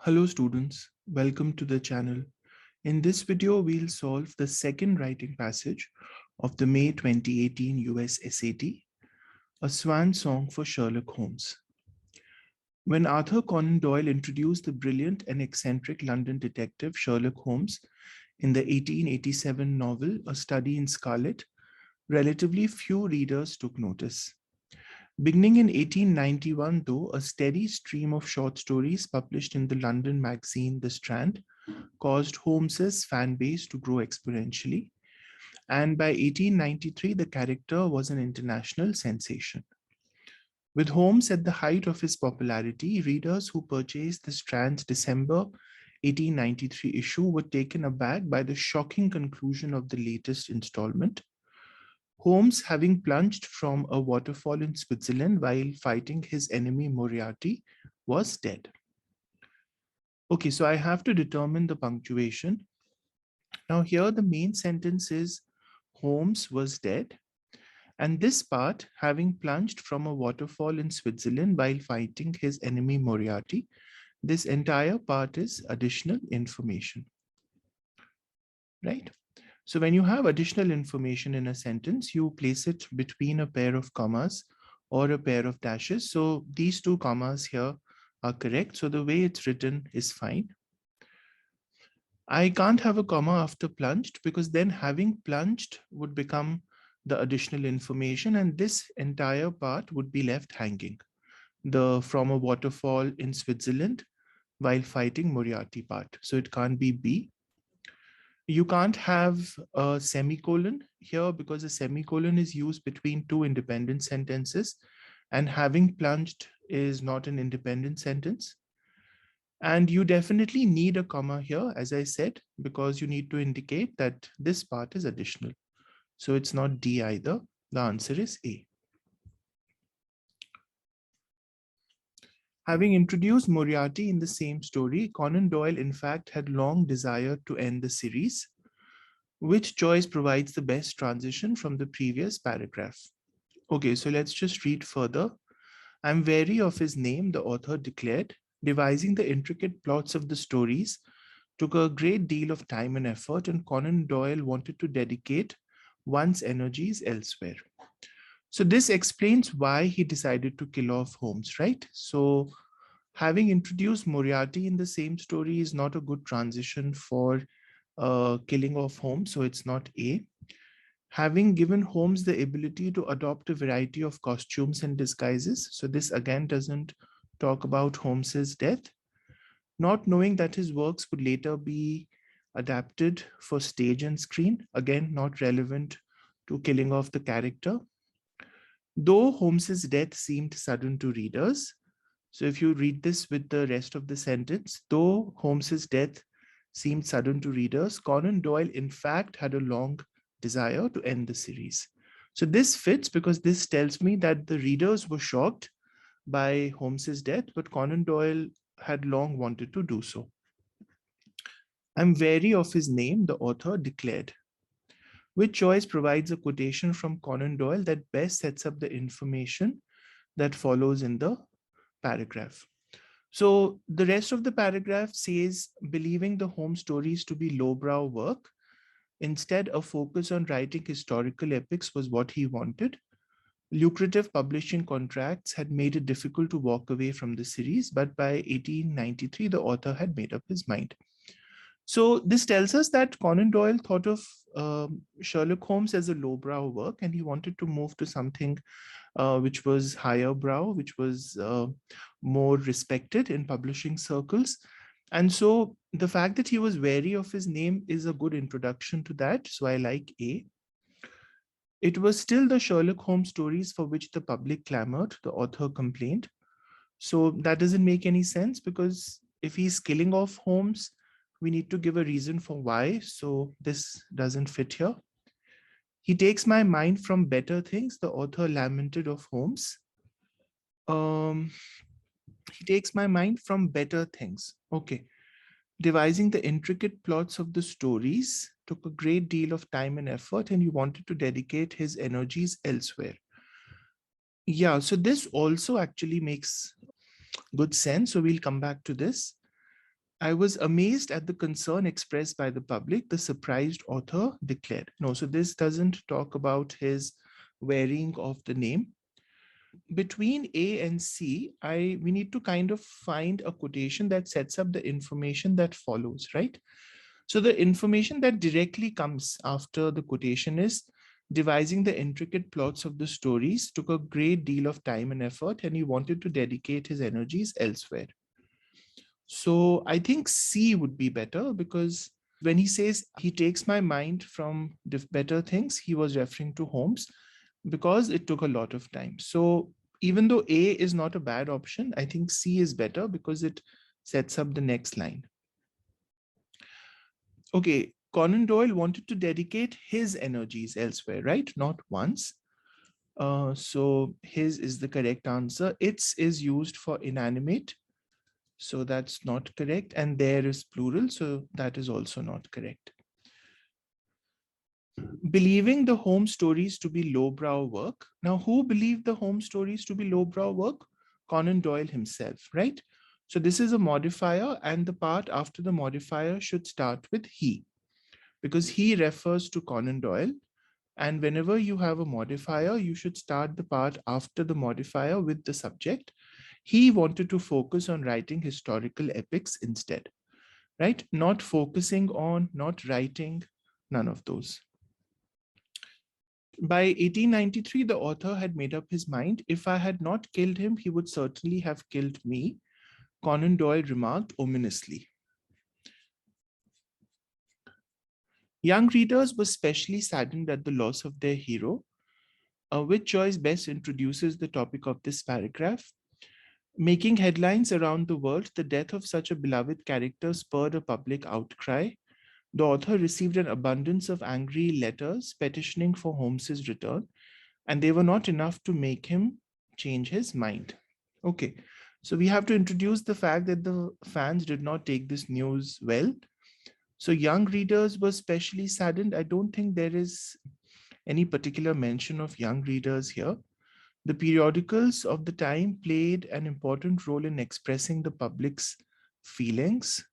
Hello students, welcome to the channel. In this video, we'll solve the second writing passage of the May 2018 US SAT, a swan song for Sherlock Holmes. When Arthur Conan Doyle introduced the brilliant and eccentric London detective Sherlock Holmes in the 1887 novel A Study in Scarlet, relatively few readers took notice. Beginning in 1891, though, a steady stream of short stories published in the London magazine The Strand caused Holmes's fan base to grow exponentially, and by 1893, the character was an international sensation. With Holmes at the height of his popularity, readers who purchased the Strand's December 1893 issue were taken aback by the shocking conclusion of the latest installment. Holmes, having plunged from a waterfall in Switzerland while fighting his enemy Moriarty, was dead. Okay, so I have to determine the punctuation. Now here the main sentence is Holmes was dead. And this part, having plunged from a waterfall in Switzerland while fighting his enemy Moriarty, this entire part is additional information, right? So when you have additional information in a sentence, you place it between a pair of commas or a pair of dashes. So these two commas here are correct. So the way it's written is fine. I can't have a comma after plunged because then having plunged would become the additional information and this entire part would be left hanging. The from a waterfall in Switzerland while fighting Moriarty part. So it can't be B. You can't have a semicolon here because a semicolon is used between two independent sentences and having plunged is not an independent sentence. And you definitely need a comma here, as I said, because you need to indicate that this part is additional. So it's not D either. The answer is A. Having introduced Moriarty in the same story, Conan Doyle in fact had long desired to end the series. Which choice provides the best transition from the previous paragraph? Okay, so let's just read further. I'm wary of his name, the author declared. Devising the intricate plots of the stories took a great deal of time and effort, and Conan Doyle wanted to dedicate one's energies elsewhere. So this explains why he decided to kill off Holmes, right? So having introduced Moriarty in the same story is not a good transition for killing off Holmes, so it's not A. Having given Holmes the ability to adopt a variety of costumes and disguises, so this again doesn't talk about Holmes's death. Not knowing that his works would later be adapted for stage and screen, again not relevant to killing off the character. Though Holmes's death seemed sudden to readers, so if you read this with the rest of the sentence, though Holmes's death seemed sudden to readers, Conan Doyle in fact had a long desire to end the series. So this fits because this tells me that the readers were shocked by Holmes's death, but Conan Doyle had long wanted to do so. I'm wary of his name, the author declared. Which choice provides a quotation from Conan Doyle that best sets up the information that follows in the paragraph? So the rest of the paragraph says, believing the Holmes stories to be lowbrow work, instead a focus on writing historical epics was what he wanted. Lucrative publishing contracts had made it difficult to walk away from the series, but by 1893, the author had made up his mind. So this tells us that Conan Doyle thought of Sherlock Holmes as a lowbrow work, and he wanted to move to something which was higher brow, which was more respected in publishing circles. And so the fact that he was wary of his name is a good introduction to that. So I like A. It was still the Sherlock Holmes stories for which the public clamored, the author complained. So that doesn't make any sense because if he's killing off Holmes, we need to give a reason for why. So this doesn't fit here. He takes my mind from better things, the author lamented of Holmes. He takes my mind from better things. Okay. Devising the intricate plots of the stories took a great deal of time and effort, and he wanted to dedicate his energies elsewhere. Yeah, so this also actually makes good sense. So we'll come back to this. I was amazed at the concern expressed by the public, the surprised author declared. No, so this doesn't talk about his wearing of the name. Between A and C, we need to kind of find a quotation that sets up the information that follows, right? So the information that directly comes after the quotation is devising the intricate plots of the stories took a great deal of time and effort, and he wanted to dedicate his energies elsewhere. So I think C would be better, because when he says he takes my mind from better things, he was referring to Holmes, because it took a lot of time. So even though A is not a bad option, I think C is better because it sets up the next line. Okay, Conan Doyle wanted to dedicate his energies elsewhere, right? Not once. So his is the correct answer. Its is used for inanimate. So that's not correct. And there is plural. So that is also not correct. Believing the Holmes stories to be lowbrow work. Now, who believed the Holmes stories to be lowbrow work? Conan Doyle himself, right? So this is a modifier, and the part after the modifier should start with he, because he refers to Conan Doyle. And whenever you have a modifier, you should start the part after the modifier with the subject. He wanted to focus on writing historical epics instead, right? Not focusing on, not writing, none of those. By 1893, the author had made up his mind. If I had not killed him, he would certainly have killed me, Conan Doyle remarked ominously. Young readers were specially saddened at the loss of their hero. Which choice best introduces the topic of this paragraph? Making headlines around the world, the death of such a beloved character spurred a public outcry. The author received an abundance of angry letters petitioning for Holmes's return, and they were not enough to make him change his mind. Okay, so we have to introduce the fact that the fans did not take this news well. So young readers were especially saddened. I don't think there is any particular mention of young readers here. The periodicals of the time played an important role in expressing the public's feelings.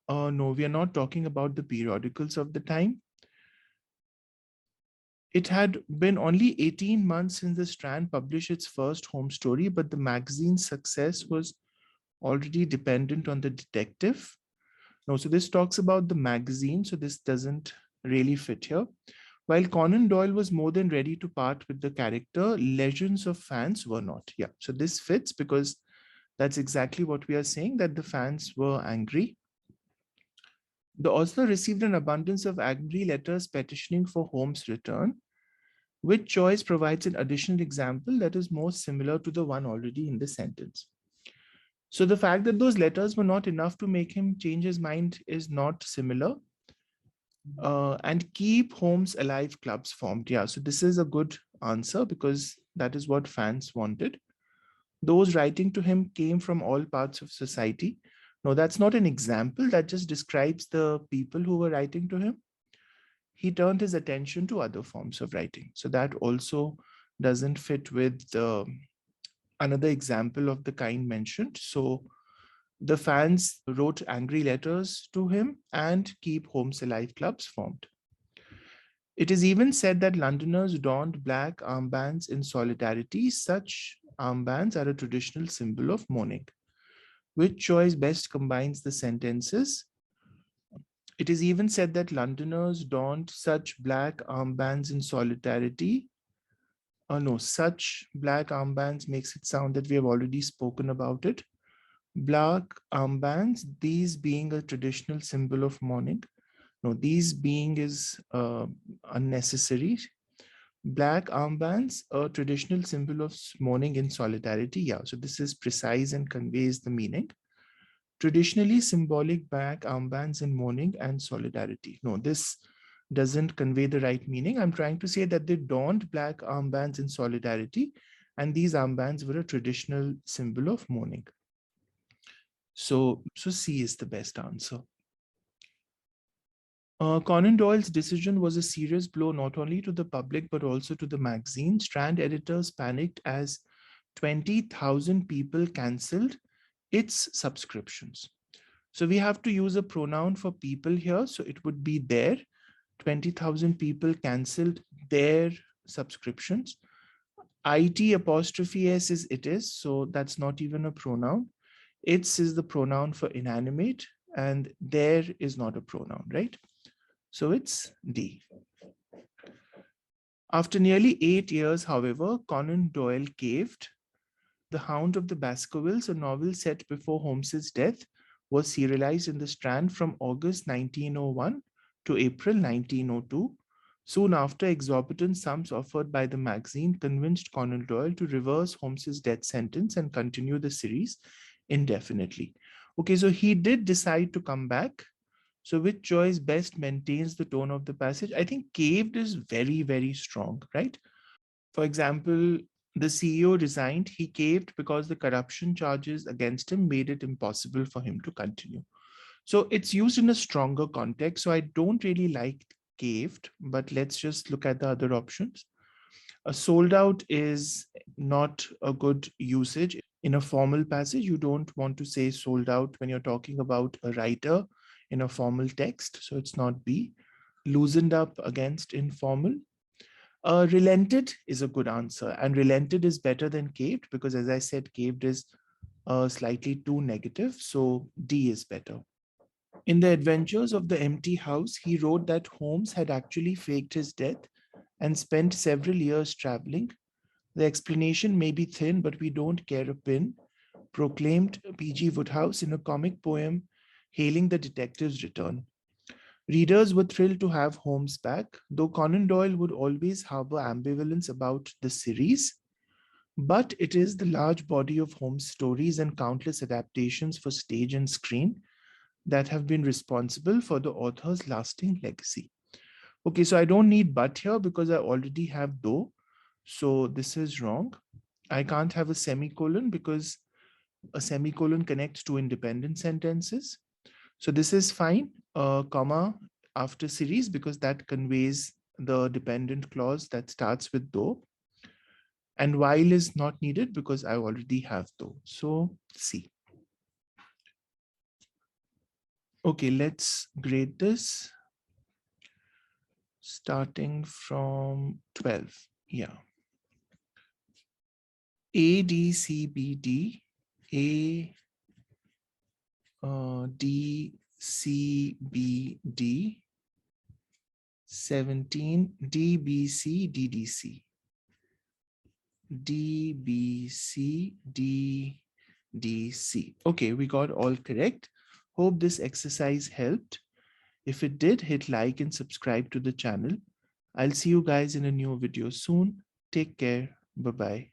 No, we are not talking about the periodicals of the time. It had been only 18 months since the Strand published its first Holmes story, but the magazine's success was already dependent on the detective. No, so this talks about the magazine, so this doesn't really fit here. While Conan Doyle was more than ready to part with the character, legions of fans were not. Yeah, so this fits because that's exactly what we are saying, that the fans were angry. The author received an abundance of angry letters petitioning for Holmes' return. Which choice provides an additional example that is more similar to the one already in the sentence? So the fact that those letters were not enough to make him change his mind is not similar. And keep Holmes alive clubs formed. Yeah, so this is a good answer because that is what fans wanted. Those writing to him came from all parts of society. No, that's not an example. That just describes the people who were writing to him. He turned his attention to other forms of writing. So that also doesn't fit with another example of the kind mentioned. So the fans wrote angry letters to him and keep Holmes alive clubs formed. It is even said that Londoners donned black armbands in solidarity. Such armbands are a traditional symbol of mourning. Which choice best combines the sentences? It is even said that Londoners donned such black armbands in solidarity. No, such black armbands makes it sound that we have already spoken about it. Black armbands, these being a traditional symbol of mourning. No, these being is unnecessary. Black armbands, a traditional symbol of mourning in solidarity. Yeah, so this is precise and conveys the meaning. Traditionally symbolic black armbands in mourning and solidarity. No, this doesn't convey the right meaning. I'm trying to say that they donned black armbands in solidarity, and these armbands were a traditional symbol of mourning. So C is the best answer. Conan Doyle's decision was a serious blow not only to the public but also to the magazine. Strand editors panicked as 20,000 people cancelled its subscriptions. So we have to use a pronoun for people here. So it would be their. 20,000 people cancelled their subscriptions. IT apostrophe S is it is. So that's not even a pronoun. Its is the pronoun for inanimate, and there is not a pronoun, right? So it's D. After nearly 8 years, however, Conan Doyle caved. The Hound of the Baskervilles, a novel set before Holmes's death, was serialized in the Strand from August 1901 to April 1902. Soon after, exorbitant sums offered by the magazine convinced Conan Doyle to reverse Holmes's death sentence and continue the series indefinitely. Okay, so he did decide to come back. So which choice best maintains the tone of the passage? I think caved is very, very strong, right? For example, the CEO resigned. He caved because the corruption charges against him made it impossible for him to continue. So it's used in a stronger context. So I don't really like caved, but let's just look at the other options. A sold out is not a good usage in a formal passage. You don't want to say sold out when you're talking about a writer in a formal text. So it's not B. Loosened up against informal. Relented is a good answer, and relented is better than caved because, as I said, caved is slightly too negative. So D is better. In The Adventures of the Empty House, he wrote that Holmes had actually faked his death and spent several years traveling. The explanation may be thin, but we don't care a pin, proclaimed P.G. Wodehouse in a comic poem hailing the detective's return. Readers were thrilled to have Holmes back, though Conan Doyle would always harbor ambivalence about the series. But it is the large body of Holmes' stories and countless adaptations for stage and screen that have been responsible for the author's lasting legacy. Okay, so I don't need but here because I already have though. So this is wrong. I can't have a semicolon because a semicolon connects two independent sentences. So this is fine, comma after series because that conveys the dependent clause that starts with though. And while is not needed because I already have though. So C. Okay, let's grade this starting from 12. Yeah. A, D, C, B, D, A, D, C, B, D, 17, D, B, C, D, D, C. D, B, C, D, D, C. Okay, we got all correct. Hope this exercise helped. If it did, hit like and subscribe to the channel. I'll see you guys in a new video soon. Take care. Bye-bye.